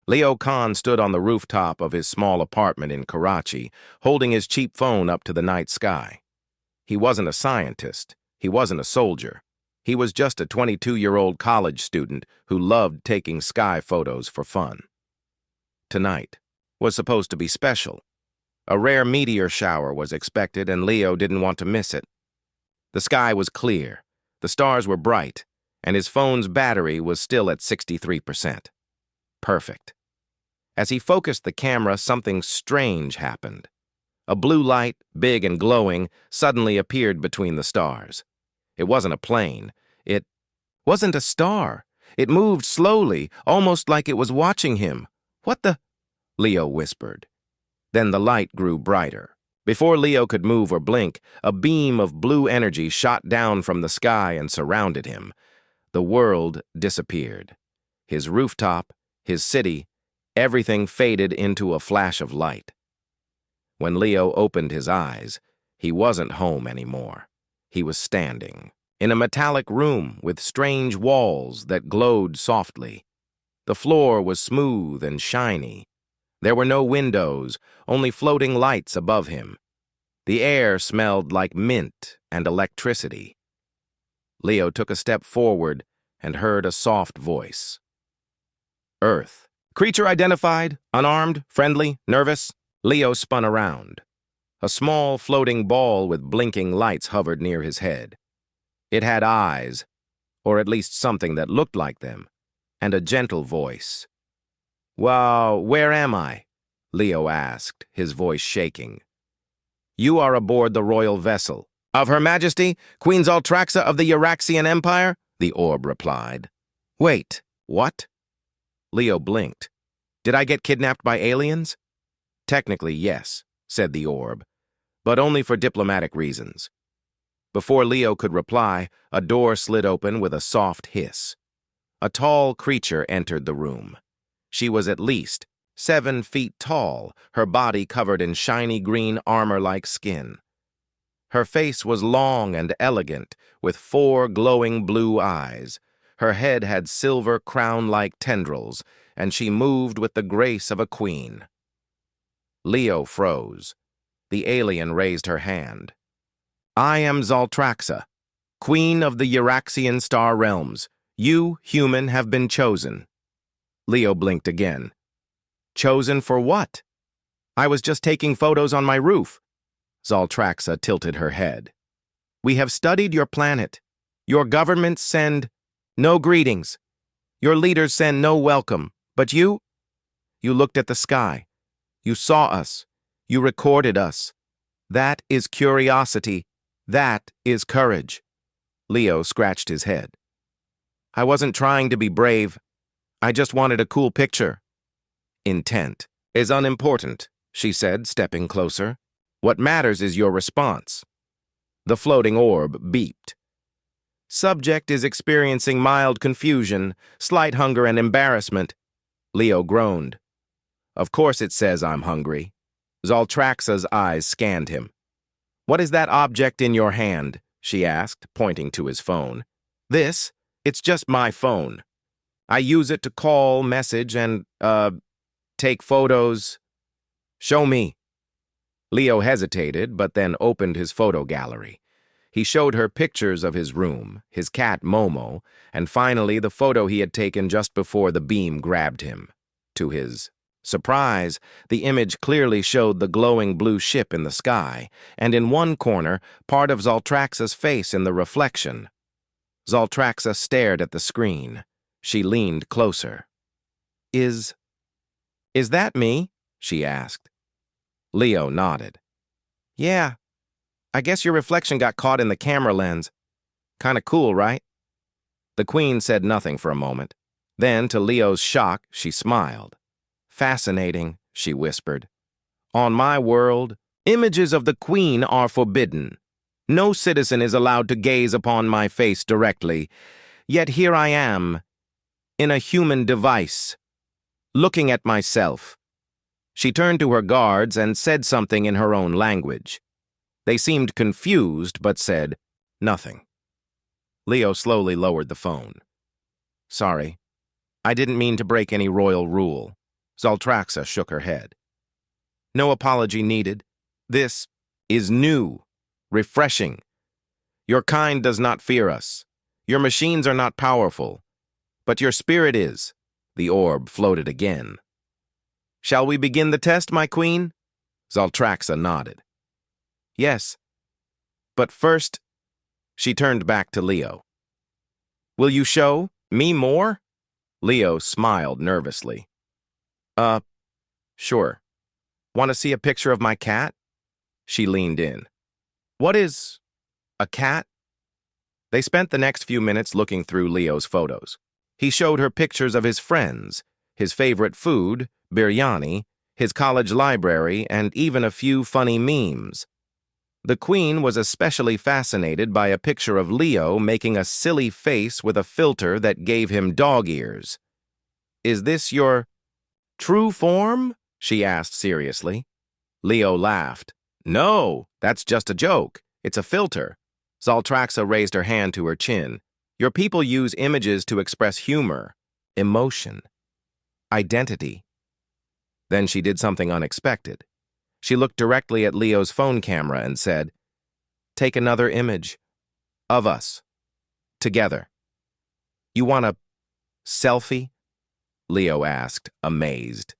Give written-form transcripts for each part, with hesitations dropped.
Leo Khan stood on the rooftop of his small apartment in Karachi, holding his cheap phone up to the night sky. He wasn't a scientist. He wasn't a soldier. He was just a 22-year-old college student who loved taking sky photos for fun. Tonight was supposed to be special. A rare meteor shower was expected, and Leo didn't want to miss it. The sky was clear, the stars were bright, and his phone's battery was still at 63%. Perfect. As he focused the camera, something strange happened. A blue light, big and glowing, suddenly appeared between the stars. It wasn't a plane. It wasn't a star. It moved slowly, almost like it was watching him. "What the?" Leo whispered. Then the light grew brighter. Before Leo could move or blink, a beam of blue energy shot down from the sky and surrounded him. The world disappeared. His rooftop, his city, everything faded into a flash of light. When Leo opened his eyes, he wasn't home anymore. He was standing in a metallic room with strange walls that glowed softly. The floor was smooth and shiny. There were no windows, only floating lights above him. The air smelled like mint and electricity. Leo took a step forward and heard a soft voice. "Earth. Creature identified, unarmed, friendly, nervous." Leo spun around. A small floating ball with blinking lights hovered near his head. It had eyes, or at least something that looked like them, and a gentle voice. "Well, where am I?" Leo asked, his voice shaking. "You are aboard the royal vessel of Her Majesty, Queen Zaltraxa of the Euraxian Empire," the orb replied. "Wait, what?" Leo blinked. "Did I get kidnapped by aliens?" "Technically, yes," said the orb, "but only for diplomatic reasons." Before Leo could reply, a door slid open with a soft hiss. A tall creature entered the room. She was at least 7 feet tall, her body covered in shiny green armor-like skin. Her face was long and elegant, with 4 glowing blue eyes. Her head had silver crown-like tendrils, and she moved with the grace of a queen. Leo froze. The alien raised her hand. "I am Zaltraxa, Queen of the Euraxian Star Realms. You, human, have been chosen." Leo blinked again. "Chosen for what?" "I was just taking photos on my roof." Zaltraxa tilted her head. "We have studied your planet. Your governments send no greetings. Your leaders send no welcome. But you looked at the sky. You saw us. You recorded us. That is curiosity. That is courage." Leo scratched his head. "I wasn't trying to be brave. I just wanted a cool picture." "Intent is unimportant," she said, stepping closer. "What matters is your response." The floating orb beeped. "Subject is experiencing mild confusion, slight hunger and embarrassment." Leo groaned. "Of course it says I'm hungry." Zaltraxa's eyes scanned him. "What is that object in your hand?" she asked, pointing to his phone. "This? It's just my phone. I use it to call, message, and, take photos." "Show me." Leo hesitated, but then opened his photo gallery. He showed her pictures of his room, his cat Momo, and finally the photo he had taken just before the beam grabbed him. To his surprise, the image clearly showed the glowing blue ship in the sky, and in one corner, part of Zaltraxa's face in the reflection. Zaltraxa stared at the screen. She leaned closer. Is that me?" she asked. Leo nodded. "Yeah, I guess your reflection got caught in the camera lens. Kinda cool, right?" The queen said nothing for a moment. Then, to Leo's shock, she smiled. "Fascinating," she whispered. "On my world, images of the queen are forbidden. No citizen is allowed to gaze upon my face directly. Yet here I am, in a human device, looking at myself." She turned to her guards and said something in her own language. They seemed confused, but said nothing. Leo slowly lowered the phone. "Sorry, I didn't mean to break any royal rule." Zaltraxa shook her head. No apology needed. This is new, refreshing. Your kind does not fear us. Your machines are not powerful. But your spirit is. The orb floated again. Shall we begin the test, my queen? Zaltraxa nodded. Yes. But first, she turned back to Leo. Will you show me more? Leo smiled nervously. Sure. Want to see a picture of my cat? She leaned in. What is a cat? They spent the next few minutes looking through Leo's photos. He showed her pictures of his friends, his favorite food, biryani, his college library, and even a few funny memes. The queen was especially fascinated by a picture of Leo making a silly face with a filter that gave him dog ears. Is this your true form? She asked seriously. Leo laughed. No, that's just a joke. It's a filter. Zaltraxa raised her hand to her chin. Your people use images to express humor, emotion, identity. Then she did something unexpected. She looked directly at Leo's phone camera and said, Take another image of us, together. You want a selfie? Leo asked, amazed.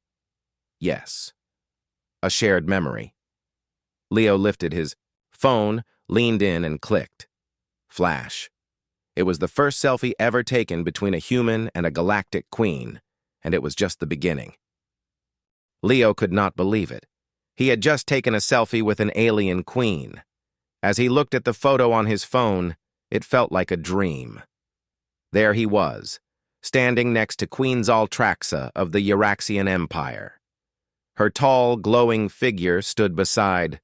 Yes. A shared memory. Leo lifted his phone, leaned in, and clicked. Flash. It was the first selfie ever taken between a human and a galactic queen, and it was just the beginning. Leo could not believe it. He had just taken a selfie with an alien queen. As he looked at the photo on his phone, it felt like a dream. There he was, standing next to Queen Zaltraxa of the Euraxian Empire. Her tall, glowing figure stood beside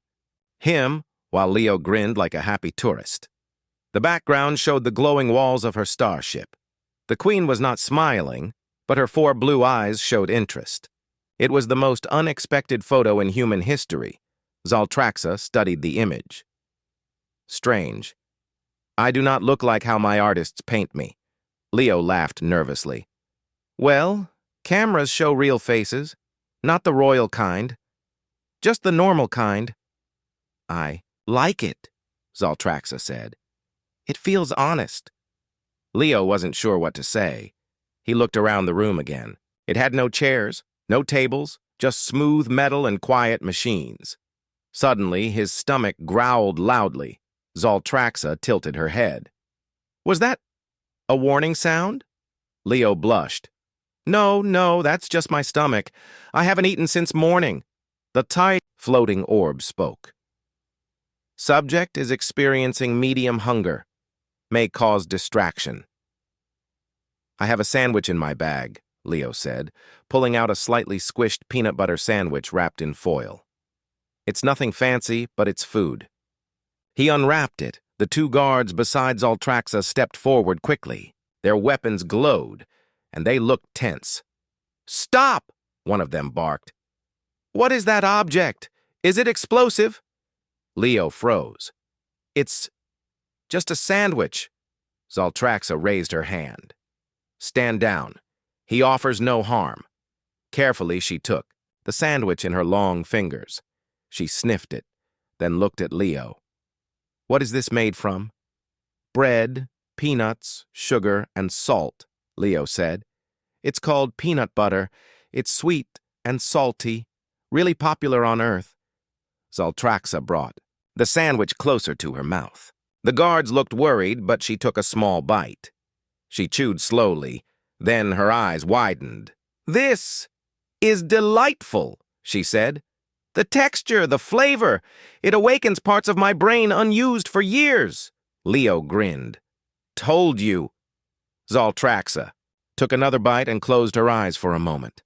him, while Leo grinned like a happy tourist. The background showed the glowing walls of her starship. The queen was not smiling, but her 4 blue eyes showed interest. It was the most unexpected photo in human history. Zaltraxa studied the image. Strange. I do not look like how my artists paint me. Leo laughed nervously. Well, cameras show real faces, not the royal kind. Just the normal kind. I like it, Zaltraxa said. It feels honest. Leo wasn't sure what to say. He looked around the room again. It had no chairs, no tables, just smooth metal and quiet machines. Suddenly, his stomach growled loudly. Zaltraxa tilted her head. Was that a warning sound? Leo blushed. No, that's just my stomach. I haven't eaten since morning. The tight, floating orb spoke. Subject is experiencing medium hunger. May cause distraction. I have a sandwich in my bag, Leo said, pulling out a slightly squished peanut butter sandwich wrapped in foil. It's nothing fancy, but it's food. He unwrapped it. The 2 guards beside Zaltraxa stepped forward quickly. Their weapons glowed, and they looked tense. Stop! One of them barked. What is that object? Is it explosive? Leo froze. It's just a sandwich. Zaltraxa raised her hand. Stand down. He offers no harm. Carefully, she took the sandwich in her long fingers. She sniffed it, then looked at Leo. What is this made from? Bread, peanuts, sugar, and salt, Leo said. It's called peanut butter. It's sweet and salty, really popular on Earth. Zaltraxa brought the sandwich closer to her mouth. The guards looked worried, but she took a small bite. She chewed slowly, then her eyes widened. This is delightful, she said. The texture, the flavor, it awakens parts of my brain unused for years. Leo grinned. Told you. Zaltraxa took another bite and closed her eyes for a moment.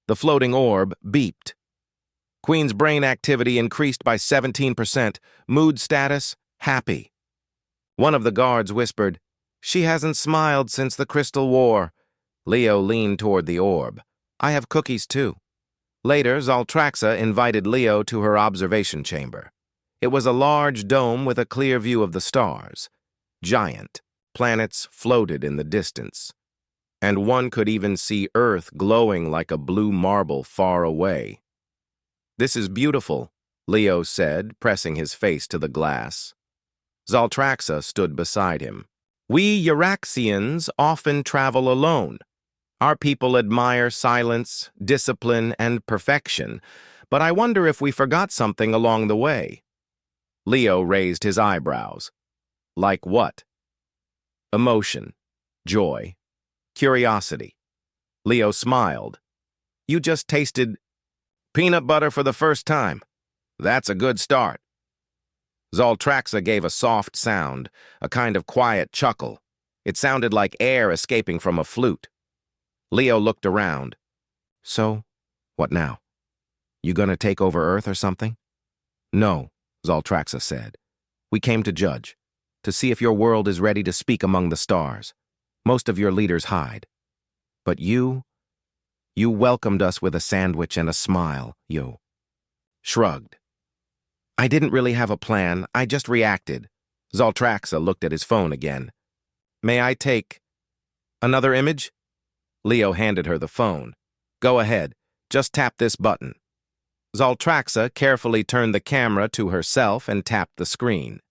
The floating orb beeped. Queen's brain activity increased by 17%. Mood status, happy. One of the guards whispered, She hasn't smiled since the Crystal War. Leo leaned toward the orb. I have cookies, too. Later, Zaltraxa invited Leo to her observation chamber. It was a large dome with a clear view of the stars. Giant. Planets floated in the distance. and one could even see Earth glowing like a blue marble far away. "This is beautiful," Leo said, pressing his face to the glass. Zaltraxa stood beside him. "We Euraxians often travel alone. Our people admire silence, discipline, and perfection, but I wonder if we forgot something along the way." Leo raised his eyebrows. "Like what?" "Emotion, joy, curiosity." Leo smiled. "You just tasted peanut butter for the first time. That's a good start." Zaltraxa gave a soft sound, a kind of quiet chuckle. It sounded like air escaping from a flute. Leo looked around. "So, what now? You gonna take over Earth or something?" "No," Zaltraxa said. "We came to judge, to see if your world is ready to speak among the stars. Most of your leaders hide. But you welcomed us with a sandwich and a smile, you." Shrugged. "I didn't really have a plan, I just reacted." Zaltraxa looked at his phone again. "May I take another image?" Leo handed her the phone. "Go ahead, just tap this button." Zaltraxa carefully turned the camera to herself and tapped the screen.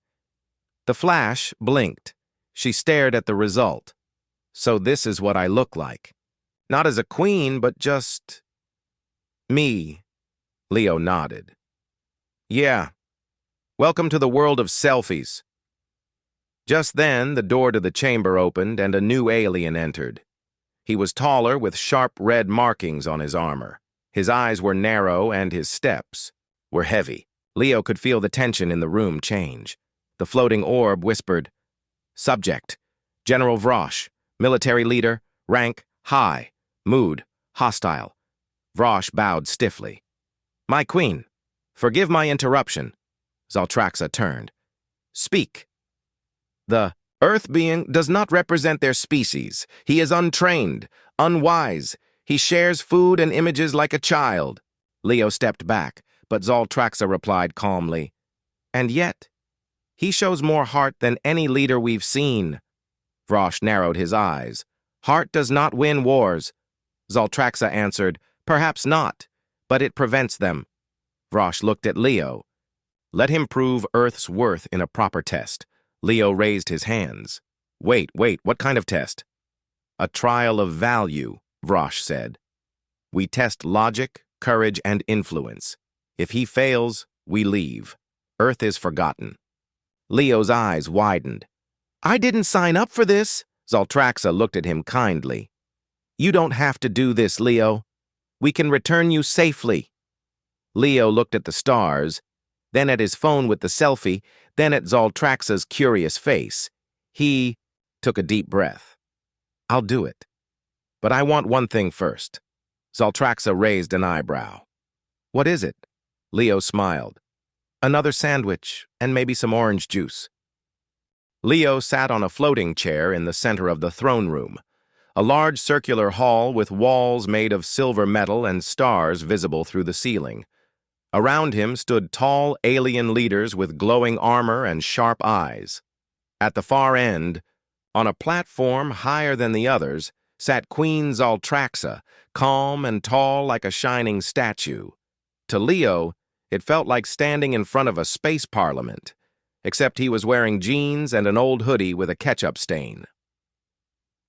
The flash blinked. She stared at the result. "So this is what I look like. Not as a queen, but just me." Leo nodded. "Yeah. Welcome to the world of selfies." Just then, the door to the chamber opened and a new alien entered. He was taller with sharp red markings on his armor. His eyes were narrow and his steps were heavy. Leo could feel the tension in the room change. The floating orb whispered, "Subject, General Vrosh, military leader, rank, high, mood, hostile." Vrosh bowed stiffly. "My queen, forgive my interruption." Zaltraxa turned. "Speak." "The Earth being does not represent their species. He is untrained, unwise. He shares food and images like a child." Leo stepped back, but Zaltraxa replied calmly, "And yet, he shows more heart than any leader we've seen." Vrosh narrowed his eyes. "Heart does not win wars." Zaltraxa answered, "Perhaps not, but it prevents them." Vrosh looked at Leo. "Let him prove Earth's worth in a proper test." Leo raised his hands. Wait, what kind of test?" "A trial of value," Vrosh said. "We test logic, courage, and influence. If he fails, we leave. Earth is forgotten." Leo's eyes widened. "I didn't sign up for this." Zaltraxa looked at him kindly. "You don't have to do this, Leo. We can return you safely." Leo looked at the stars, then at his phone with the selfie, then at Zaltraxa's curious face. He took a deep breath. "I'll do it. But I want one thing first." Zaltraxa raised an eyebrow. "What is it?" Leo smiled. "Another sandwich, and maybe some orange juice." Leo sat on a floating chair in the center of the throne room, a large circular hall with walls made of silver metal and stars visible through the ceiling. Around him stood tall alien leaders with glowing armor and sharp eyes. At the far end, on a platform higher than the others, sat Queen Zaltraxa, calm and tall like a shining statue. To Leo, it felt like standing in front of a space parliament, except he was wearing jeans and an old hoodie with a ketchup stain.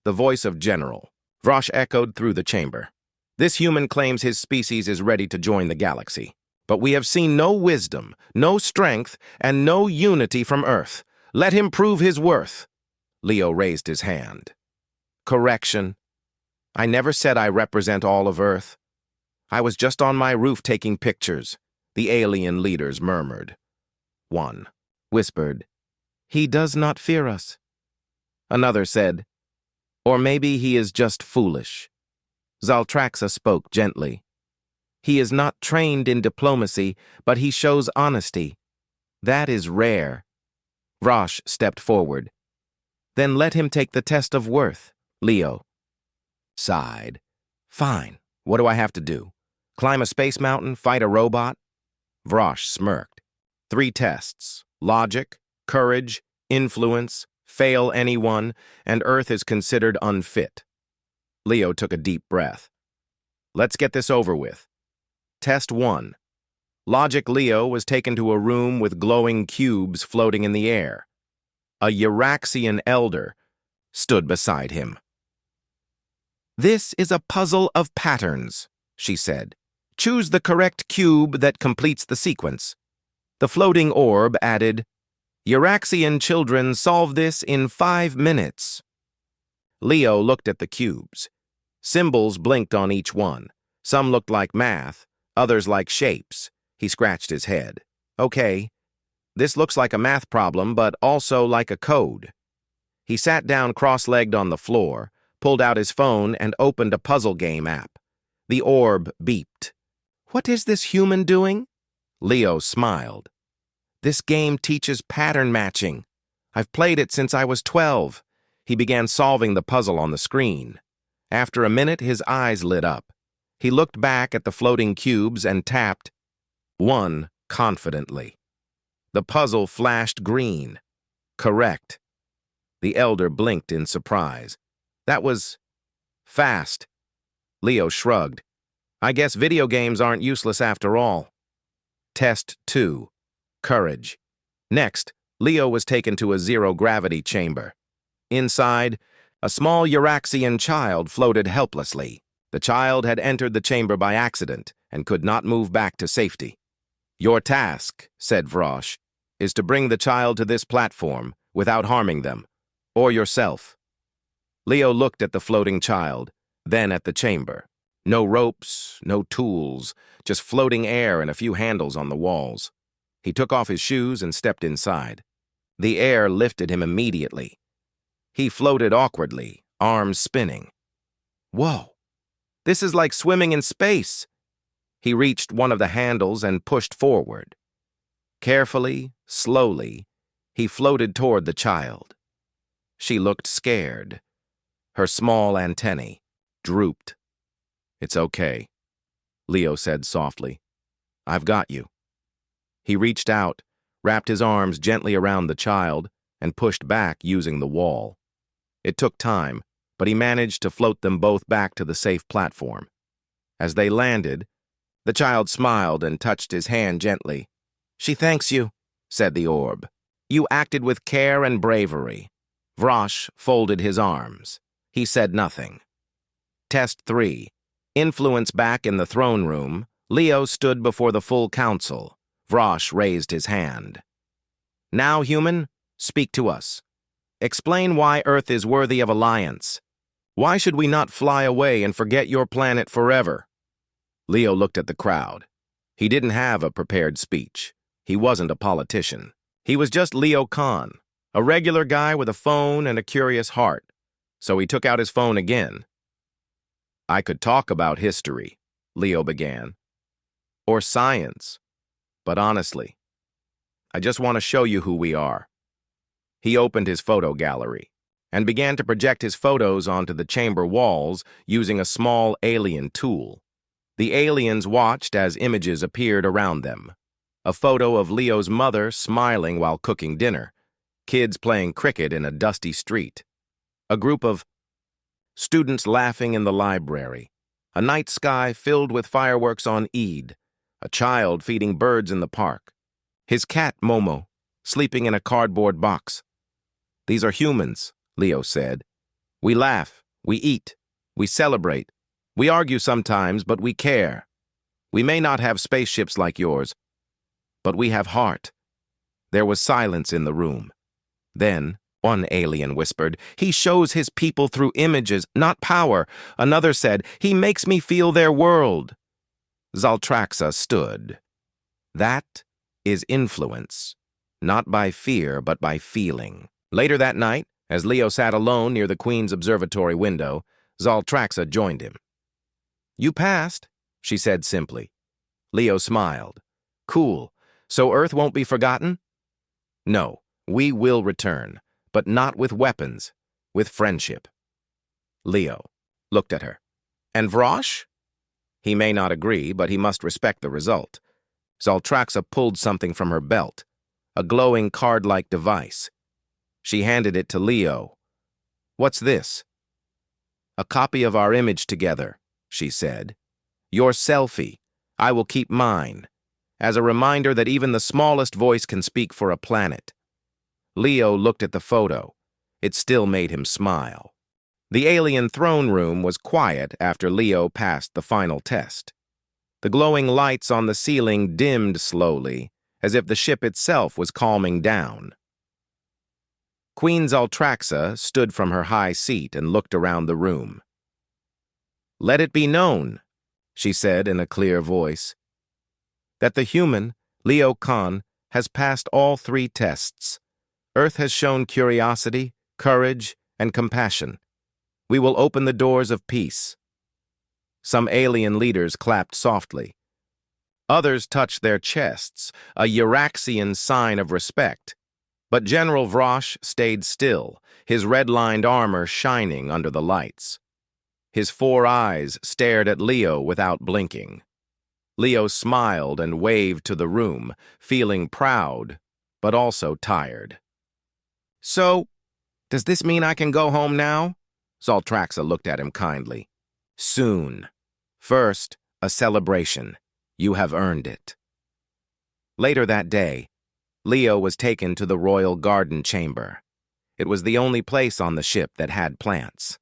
The voice of General Vrosh echoed through the chamber. "This human claims his species is ready to join the galaxy. But we have seen no wisdom, no strength, and no unity from Earth. Let him prove his worth." Leo raised his hand. "Correction. I never said I represent all of Earth. I was just on my roof taking pictures," the alien leaders murmured. One whispered, "He does not fear us." Another said, "Or maybe he is just foolish." Zaltraxa spoke gently. "He is not trained in diplomacy, but he shows honesty. That is rare." Vrosh stepped forward. "Then let him take the test of worth." Leo sighed. "Fine. What do I have to do? Climb a space mountain, fight a robot?" Vrosh smirked. 3 tests: logic, courage, influence, fail any one, and Earth is considered unfit. Leo took a deep breath. Let's get this over with. Test 1. Logic Leo was taken to a room with glowing cubes floating in the air. A Euraxian elder stood beside him. "This is a puzzle of patterns," she said. "Choose the correct cube that completes the sequence." The floating orb added, "Euraxian children solve this in 5 minutes." Leo looked at the cubes. Symbols blinked on each one. Some looked like math, others like shapes. He scratched his head. Okay, this looks like a math problem, but also like a code. He sat down cross-legged on the floor, pulled out his phone, and opened a puzzle game app. The orb beeped. "What is this human doing?" Leo smiled. "This game teaches pattern matching. I've played it since I was 12. He began solving the puzzle on the screen. After a minute, his eyes lit up. He looked back at the floating cubes and tapped 1 confidently. The puzzle flashed green. Correct. The elder blinked in surprise. That was fast. Leo shrugged. I guess video games aren't useless after all. Test 2. Courage. Next, Leo was taken to a zero-gravity chamber. Inside, a small Euraxian child floated helplessly. The child had entered the chamber by accident and could not move back to safety. Your task, said Vrosh, is to bring the child to this platform without harming them, or yourself. Leo looked at the floating child, then at the chamber. No ropes, no tools, just floating air and a few handles on the walls. He took off his shoes and stepped inside. The air lifted him immediately. He floated awkwardly, arms spinning. Whoa, this is like swimming in space. He reached one of the handles and pushed forward. Carefully, slowly, he floated toward the child. She looked scared. Her small antennae drooped. It's okay, Leo said softly. I've got you. He reached out, wrapped his arms gently around the child, and pushed back using the wall. It took time, but he managed to float them both back to the safe platform. As they landed, the child smiled and touched his hand gently. She thanks you, said the orb. You acted with care and bravery. Vrosh folded his arms. He said nothing. Test 3. Influence back in the throne room, Leo stood before the full council. Vrosh raised his hand. Now, human, speak to us. Explain why Earth is worthy of alliance. Why should we not fly away and forget your planet forever? Leo looked at the crowd. He didn't have a prepared speech. He wasn't a politician. He was just Leo Khan, a regular guy with a phone and a curious heart. So he took out his phone again. I could talk about history, Leo began, or science, but honestly, I just want to show you who we are. He opened his photo gallery and began to project his photos onto the chamber walls using a small alien tool. The aliens watched as images appeared around them. A photo of Leo's mother smiling while cooking dinner, kids playing cricket in a dusty street, a group of students laughing in the library, a night sky filled with fireworks on Eid, a child feeding birds in the park, his cat Momo sleeping in a cardboard box. These are humans, Leo said. We laugh, we eat, we celebrate, we argue sometimes, but we care. We may not have spaceships like yours, but we have heart. There was silence in the room. Then, one alien whispered, he shows his people through images, not power. Another said, he makes me feel their world. Zaltraxa stood. That is influence, not by fear, but by feeling. Later that night, as Leo sat alone near the Queen's observatory window, Zaltraxa joined him. You passed, she said simply. Leo smiled. Cool. So Earth won't be forgotten? No, we will return, but not with weapons, with friendship. Leo looked at her. And Vrosh? He may not agree, but he must respect the result. Zaltraxa pulled something from her belt, a glowing card-like device. She handed it to Leo. What's this? A copy of our image together, she said. Your selfie. I will keep mine. As a reminder that even the smallest voice can speak for a planet. Leo looked at the photo. It still made him smile. The alien throne room was quiet after Leo passed the final test. The glowing lights on the ceiling dimmed slowly, as if the ship itself was calming down. Queen Zaltraxa stood from her high seat and looked around the room. Let it be known, she said in a clear voice, that the human, Leo Khan, has passed all 3 tests. Earth has shown curiosity, courage, and compassion. We will open the doors of peace. Some alien leaders clapped softly. Others touched their chests, a Euraxian sign of respect. But General Vrosh stayed still, his red-lined armor shining under the lights. His 4 eyes stared at Leo without blinking. Leo smiled and waved to the room, feeling proud, but also tired. So, does this mean I can go home now? Zaltraxa looked at him kindly. Soon. First, a celebration. You have earned it. Later that day, Leo was taken to the royal garden chamber. It was the only place on the ship that had plants.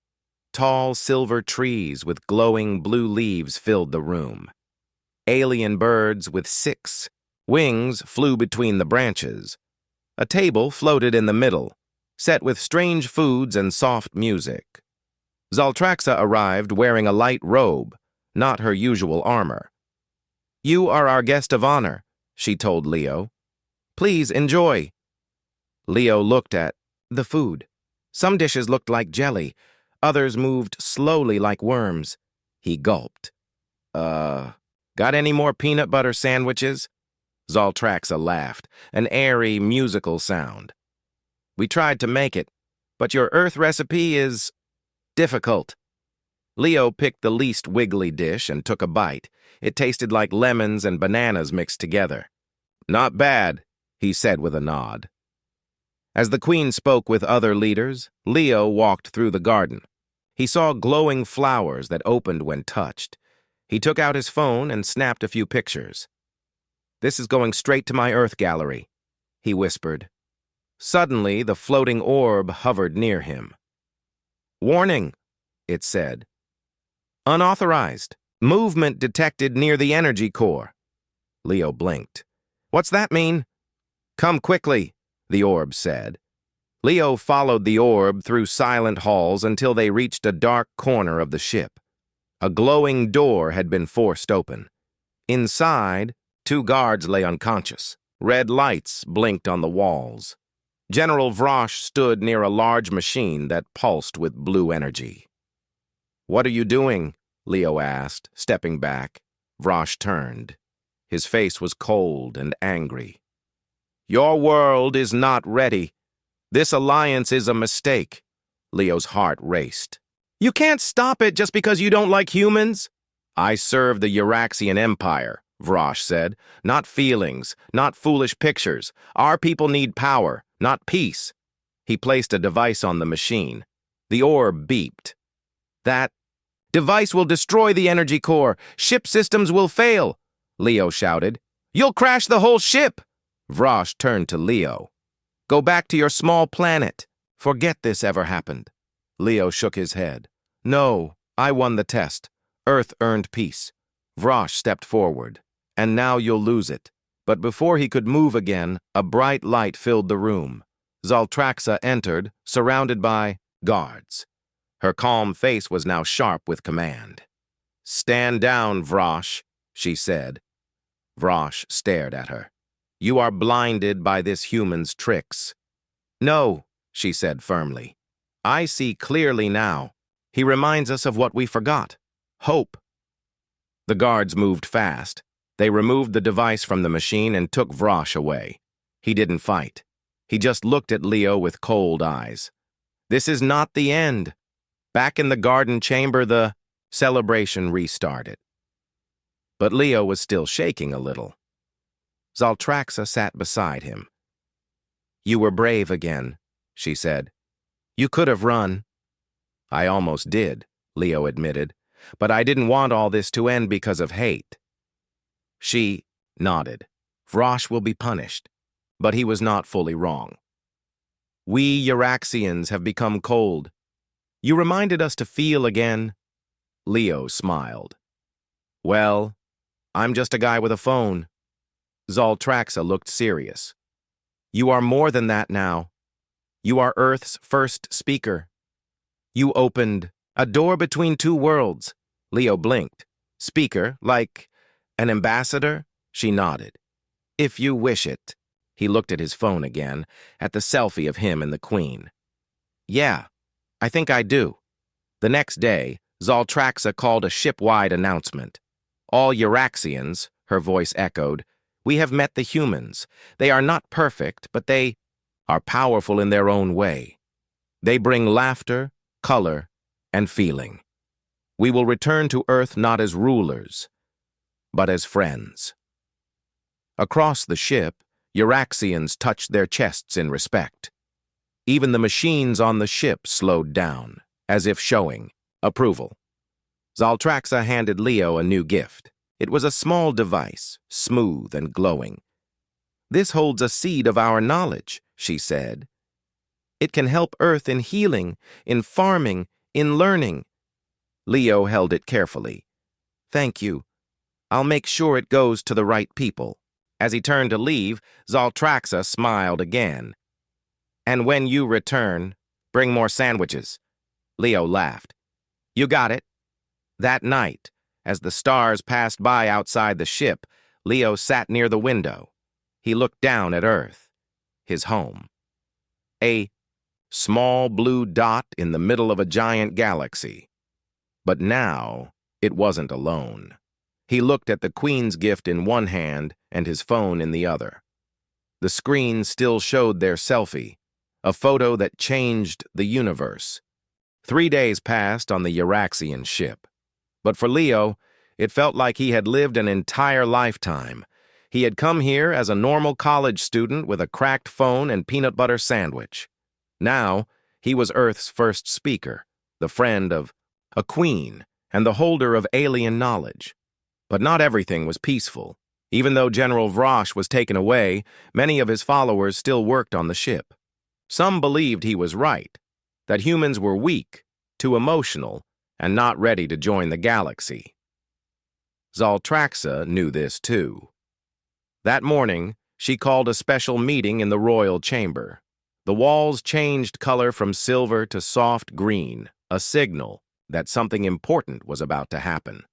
Tall silver trees with glowing blue leaves filled the room. Alien birds with 6 wings flew between the branches. A table floated in the middle, set with strange foods and soft music. Zaltraxa arrived wearing a light robe, not her usual armor. You are our guest of honor, she told Leo. Please enjoy. Leo looked at the food. Some dishes looked like jelly. Others moved slowly like worms. He gulped. Got any more peanut butter sandwiches? Zaltraxa laughed, an airy, musical sound. We tried to make it, but your Earth recipe is difficult. Leo picked the least wiggly dish and took a bite. It tasted like lemons and bananas mixed together. Not bad, he said with a nod. As the queen spoke with other leaders, Leo walked through the garden. He saw glowing flowers that opened when touched. He took out his phone and snapped a few pictures. This is going straight to my Earth gallery, he whispered. Suddenly, the floating orb hovered near him. Warning, it said. Unauthorized. Movement detected near the energy core. Leo blinked. What's that mean? Come quickly, the orb said. Leo followed the orb through silent halls until they reached a dark corner of the ship. A glowing door had been forced open. Inside, 2 guards lay unconscious. Red lights blinked on the walls. General Vrosh stood near a large machine that pulsed with blue energy. What are you doing? Leo asked, stepping back. Vrosh turned. His face was cold and angry. Your world is not ready. This alliance is a mistake. Leo's heart raced. You can't stop it just because you don't like humans. I serve the Euraxian Empire, Vrosh said. Not feelings, not foolish pictures. Our people need power, not peace. He placed a device on the machine. The orb beeped. That device will destroy the energy core. Ship systems will fail, Leo shouted. You'll crash the whole ship. Vrosh turned to Leo. Go back to your small planet. Forget this ever happened. Leo shook his head. No, I won the test. Earth earned peace. Vrosh stepped forward. And now you'll lose it. But before he could move again, a bright light filled the room. Zaltraxa entered, surrounded by guards. Her calm face was now sharp with command. Stand down, Vrosh, she said. Vrosh stared at her. You are blinded by this human's tricks. No, she said firmly. I see clearly now. He reminds us of what we forgot. Hope. The guards moved fast. They removed the device from the machine and took Vrosh away. He didn't fight. He just looked at Leo with cold eyes. This is not the end. Back in the garden chamber, the celebration restarted. But Leo was still shaking a little. Zaltraxa sat beside him. You were brave again, she said. You could have run. I almost did, Leo admitted, but I didn't want all this to end because of hate. She nodded. Vrosh will be punished, but he was not fully wrong. We Euraxians have become cold. You reminded us to feel again. Leo smiled. Well, I'm just a guy with a phone. Zaltraxa looked serious. You are more than that now. You are Earth's first speaker. You opened a door between two worlds. Leo blinked. Speaker, like an ambassador? She nodded. If you wish it. He looked at his phone again, at the selfie of him and the Queen. Yeah, I think I do. The next day, Zaltraxa called a ship-wide announcement. All Euraxians, her voice echoed, we have met the humans. They are not perfect, but they are powerful in their own way. They bring laughter, color, and feeling. We will return to Earth not as rulers, but as friends. Across the ship, Euraxians touched their chests in respect. Even the machines on the ship slowed down, as if showing approval. Zaltraxa handed Leo a new gift. It was a small device, smooth and glowing. This holds a seed of our knowledge, she said. It can help Earth in healing, in farming, in learning. Leo held it carefully. Thank you. I'll make sure it goes to the right people. As he turned to leave, Zaltraxa smiled again. And when you return, bring more sandwiches. Leo laughed. You got it. That night, as the stars passed by outside the ship, Leo sat near the window. He looked down at Earth, his home. A small blue dot in the middle of a giant galaxy. But now, it wasn't alone. He looked at the Queen's gift in one hand and his phone in the other. The screen still showed their selfie, a photo that changed the universe. 3 days passed on the Euraxian ship. But for Leo, it felt like he had lived an entire lifetime. He had come here as a normal college student with a cracked phone and peanut butter sandwich. Now, he was Earth's first speaker, the friend of a queen, and the holder of alien knowledge. But not everything was peaceful. Even though General Vrosh was taken away, many of his followers still worked on the ship. Some believed he was right, that humans were weak, too emotional, and not ready to join the galaxy. Zaltraxa knew this too. That morning, she called a special meeting in the royal chamber. The walls changed color from silver to soft green, a signal that something important was about to happen.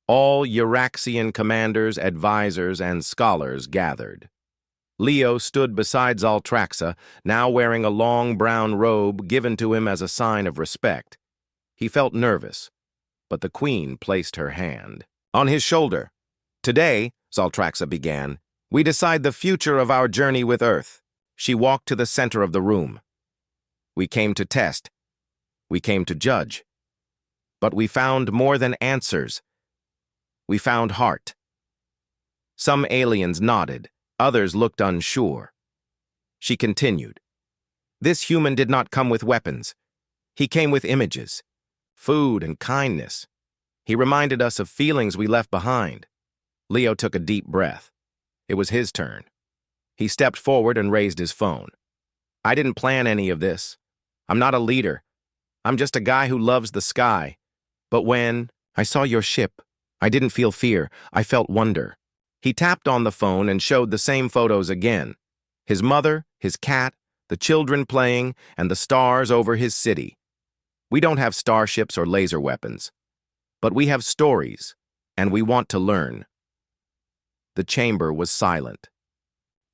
All Euraxian commanders, advisors, and scholars gathered. Leo stood beside Zaltraxa, now wearing a long brown robe given to him as a sign of respect. He felt nervous, but the Queen placed her hand on his shoulder. Today, Zaltraxa began, we decide the future of our journey with Earth. She walked to the center of the room. We came to test. We came to judge. But we found more than answers. We found heart. Some aliens nodded, others looked unsure. She continued. This human did not come with weapons. He came with images, food and kindness. He reminded us of feelings we left behind. Leo took a deep breath. It was his turn. He stepped forward and raised his phone. I didn't plan any of this. I'm not a leader. I'm just a guy who loves the sky. But when I saw your ship, I didn't feel fear. I felt wonder. He tapped on the phone and showed the same photos again. His mother, his cat, the children playing, and the stars over his city. We don't have starships or laser weapons, but we have stories, and we want to learn. The chamber was silent.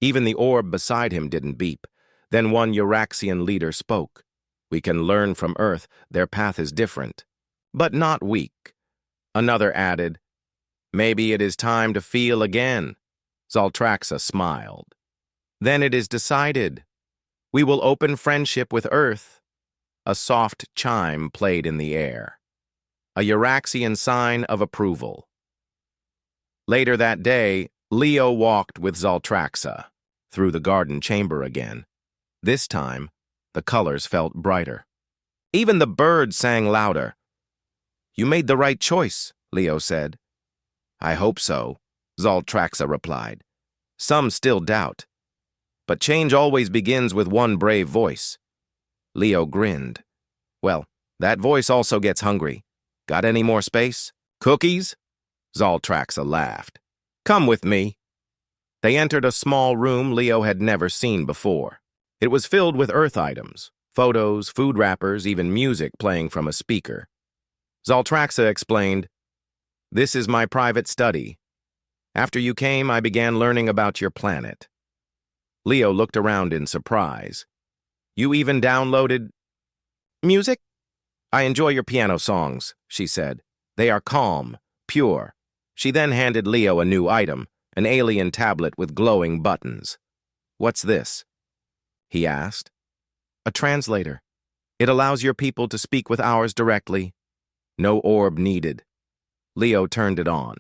Even the orb beside him didn't beep. Then one Euraxian leader spoke. We can learn from Earth. Their path is different, but not weak. Another added, maybe it is time to feel again. Zaltraxa smiled. Then it is decided. We will open friendship with Earth. A soft chime played in the air. A Euraxian sign of approval. Later that day, Leo walked with Zaltraxa through the garden chamber again. This time, the colors felt brighter. Even the birds sang louder. You made the right choice, Leo said. I hope so, Zaltraxa replied. Some still doubt. But change always begins with one brave voice. Leo grinned. Well, that voice also gets hungry. Got any more space? Cookies? Zaltraxa laughed. Come with me. They entered a small room Leo had never seen before. It was filled with Earth items, photos, food wrappers, even music playing from a speaker. Zaltraxa explained, This is my private study. After you came, I began learning about your planet. Leo looked around in surprise. You even downloaded music? I enjoy your piano songs, she said. They are calm, pure. She then handed Leo a new item, an alien tablet with glowing buttons. What's this? He asked. A translator. It allows your people to speak with ours directly. No orb needed. Leo turned it on.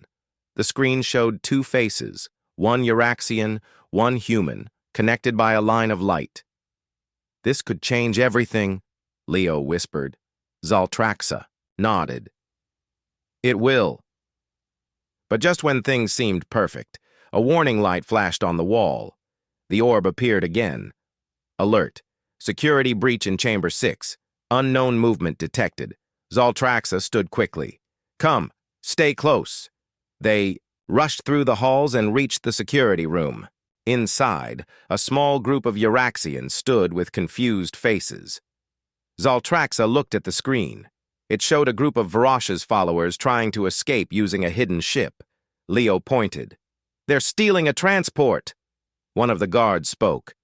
The screen showed two faces, one Euraxian, one human, connected by a line of light. This could change everything, Leo whispered. Zaltraxa nodded. It will. But just when things seemed perfect, a warning light flashed on the wall. The orb appeared again. Alert. Security breach in Chamber 6. Unknown movement detected. Zaltraxa stood quickly. Come, stay close. They rushed through the halls and reached the security room. Inside, a small group of Euraxians stood with confused faces. Zaltraxa looked at the screen. It showed a group of Varash's followers trying to escape using a hidden ship. Leo pointed. They're stealing a transport. One of the guards spoke.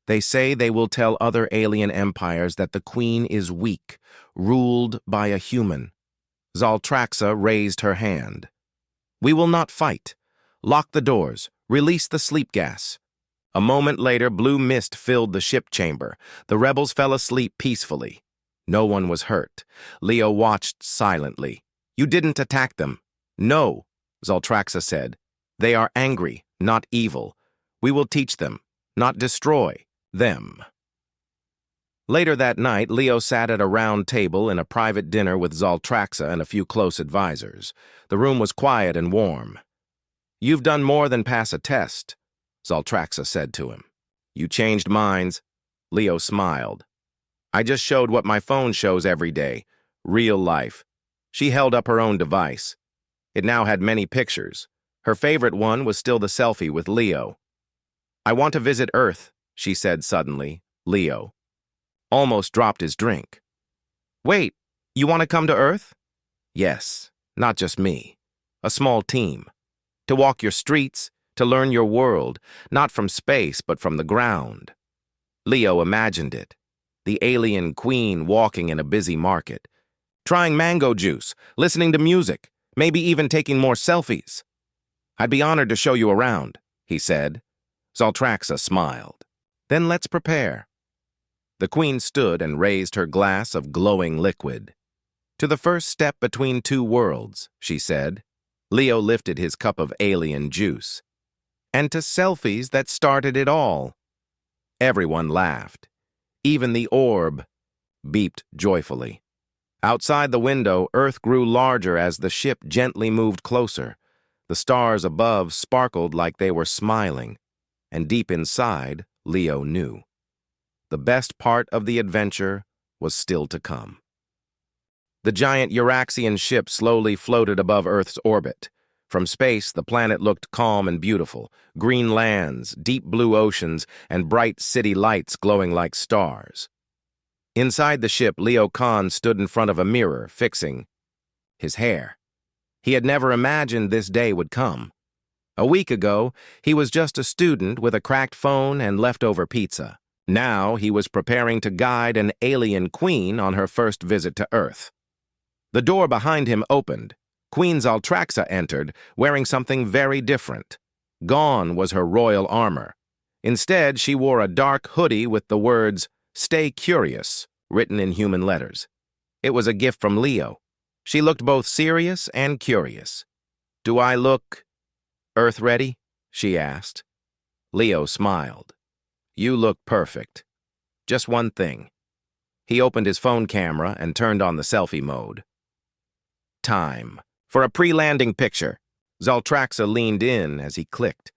They say they will tell other alien empires that the Queen is weak, ruled by a human. Zaltraxa raised her hand. We will not fight. Lock the doors. Release the sleep gas. A moment later, blue mist filled the ship chamber. The rebels fell asleep peacefully. No one was hurt. Leo watched silently. You didn't attack them. No, Zaltraxa said. They are angry, not evil. We will teach them, not destroy them. Later that night, Leo sat at a round table in a private dinner with Zaltraxa and a few close advisors. The room was quiet and warm. You've done more than pass a test, Zaltraxa said to him. You changed minds. Leo smiled. I just showed what my phone shows every day. Real life. She held up her own device. It now had many pictures. Her favorite one was still the selfie with Leo. I want to visit Earth, she said suddenly. Leo almost dropped his drink. Wait, you want to come to Earth? Yes, not just me. A small team. To walk your streets, to learn your world, not from space, but from the ground. Leo imagined it. The alien queen walking in a busy market, trying mango juice, listening to music, maybe even taking more selfies. I'd be honored to show you around, he said. Zaltraxa smiled. Then let's prepare. The queen stood and raised her glass of glowing liquid. To the first step between two worlds, she said. Leo lifted his cup of alien juice. And to selfies that started it all. Everyone laughed. Even the orb beeped joyfully. Outside the window, Earth grew larger as the ship gently moved closer. The stars above sparkled like they were smiling. And deep inside, Leo knew. The best part of the adventure was still to come. The giant Euraxian ship slowly floated above Earth's orbit. From space, the planet looked calm and beautiful. Green lands, deep blue oceans, and bright city lights glowing like stars. Inside the ship, Leo Khan stood in front of a mirror, fixing his hair. He had never imagined this day would come. A week ago, he was just a student with a cracked phone and leftover pizza. Now he was preparing to guide an alien queen on her first visit to Earth. The door behind him opened. Queen Zaltraxa entered, wearing something very different. Gone was her royal armor. Instead, she wore a dark hoodie with the words, "Stay curious," written in human letters. It was a gift from Leo. She looked both serious and curious. Do I look Earth-ready? She asked. Leo smiled. You look perfect. Just one thing. He opened his phone camera and turned on the selfie mode. Time. For a pre-landing picture. Zaltraxa leaned in as he clicked.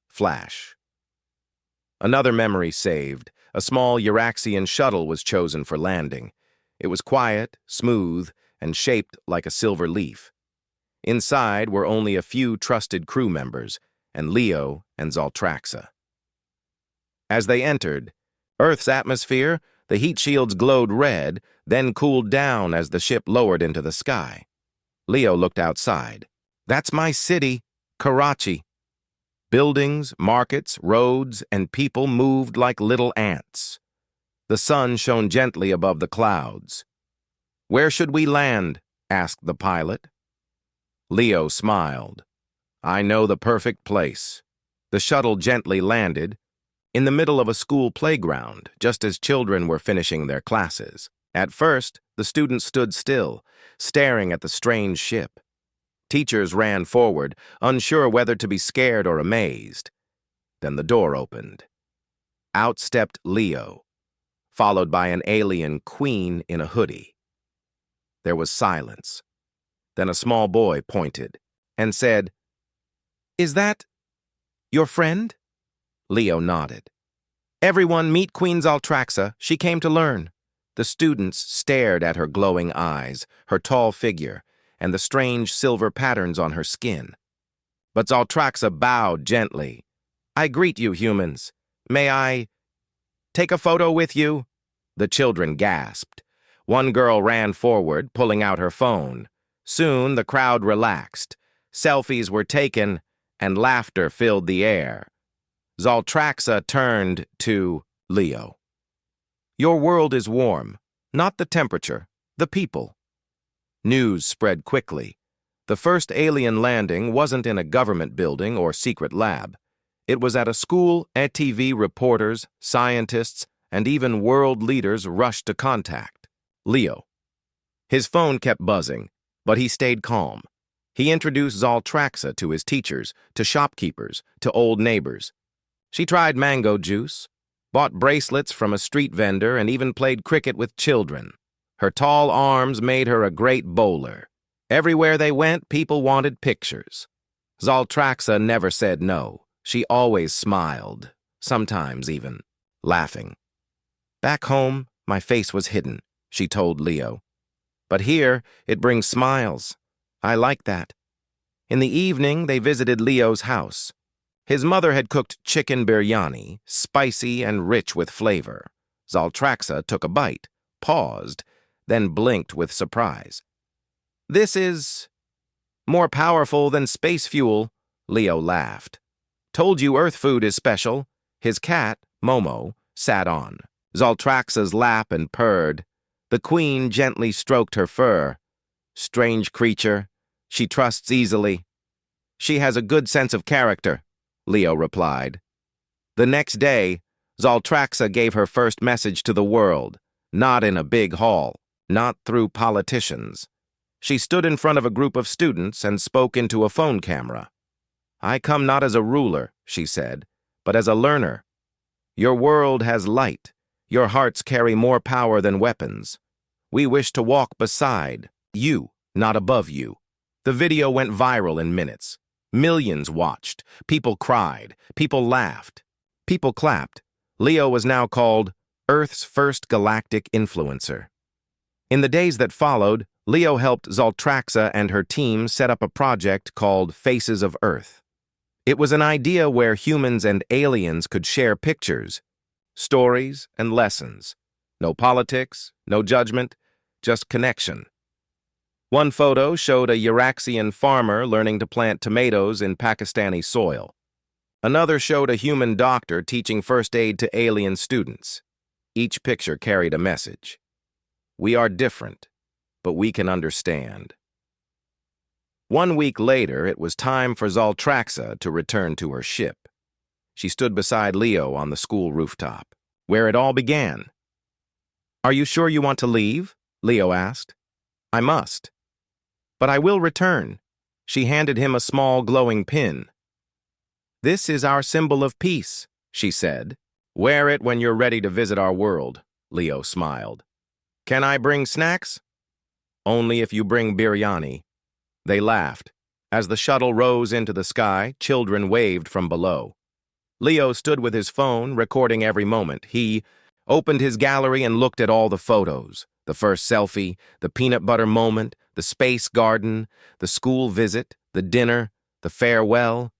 Flash. Another memory saved. A small Euraxian shuttle was chosen for landing. It was quiet, smooth, and shaped like a silver leaf. Inside were only a few trusted crew members, and Leo and Zaltraxa. As they entered, Earth's atmosphere, the heat shields glowed red, then cooled down as the ship lowered into the sky. Leo looked outside. That's my city, Karachi. Buildings, markets, roads, and people moved like little ants. The sun shone gently above the clouds. Where should we land? Asked the pilot. Leo smiled. I know the perfect place. The shuttle gently landed in the middle of a school playground, just as children were finishing their classes. At first, the students stood still, staring at the strange ship. Teachers ran forward, unsure whether to be scared or amazed. Then the door opened. Out stepped Leo, followed by an alien queen in a hoodie. There was silence. Then a small boy pointed and said, Is that your friend? Leo nodded. Everyone meet Queen Zaltraxa. She came to learn. The students stared at her glowing eyes, her tall figure, and the strange silver patterns on her skin. But Zaltraxa bowed gently. I greet you, humans. May I take a photo with you? The children gasped. One girl ran forward, pulling out her phone. Soon the crowd relaxed. Selfies were taken, and laughter filled the air. Zaltraxa turned to Leo. Your world is warm, not the temperature, the people. News spread quickly. The first alien landing wasn't in a government building or secret lab. It was at a school, and TV reporters, scientists, and even world leaders rushed to contact Leo. His phone kept buzzing, but he stayed calm. He introduced Zaltraxa to his teachers, to shopkeepers, to old neighbors. She tried mango juice, bought bracelets from a street vendor, and even played cricket with children. Her tall arms made her a great bowler. Everywhere they went, people wanted pictures. Zaltraxa never said no. She always smiled, sometimes even laughing. Back home, my face was hidden, she told Leo. But here, it brings smiles. I like that. In the evening, they visited Leo's house. His mother had cooked chicken biryani, spicy and rich with flavor. Zaltraxa took a bite, paused, then blinked with surprise. This is more powerful than space fuel, Leo laughed. Told you Earth food is special. His cat, Momo, sat on Zaltraxa's lap and purred. The queen gently stroked her fur. Strange creature. She trusts easily. She has a good sense of character, Leo replied. The next day, Zaltraxa gave her first message to the world, not in a big hall, not through politicians. She stood in front of a group of students and spoke into a phone camera. I come not as a ruler, she said, but as a learner. Your world has light. Your hearts carry more power than weapons. We wish to walk beside you, not above you. The video went viral in minutes. Millions watched. People cried. People laughed. People clapped. Leo was now called Earth's first galactic influencer. In the days that followed, Leo helped Zaltraxa and her team set up a project called Faces of Earth. It was an idea where humans and aliens could share pictures, stories, and lessons. No politics, no judgment, just connection. One photo showed a Euraxian farmer learning to plant tomatoes in Pakistani soil. Another showed a human doctor teaching first aid to alien students. Each picture carried a message. We are different, but we can understand. 1 week later, it was time for Zaltraxa to return to her ship. She stood beside Leo on the school rooftop, where it all began. Are you sure you want to leave? Leo asked. I must. But I will return. She handed him a small glowing pin. This is our symbol of peace, she said. Wear it when you're ready to visit our world, Leo smiled. Can I bring snacks? Only if you bring biryani. They laughed. As the shuttle rose into the sky, children waved from below. Leo stood with his phone, recording every moment. He opened his gallery and looked at all the photos. The first selfie, the peanut butter moment, the space garden, the school visit, the dinner, the farewell.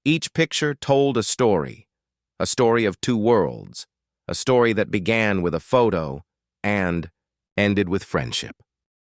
Each picture told a story of two worlds, a story that began with a photo and ended with friendship.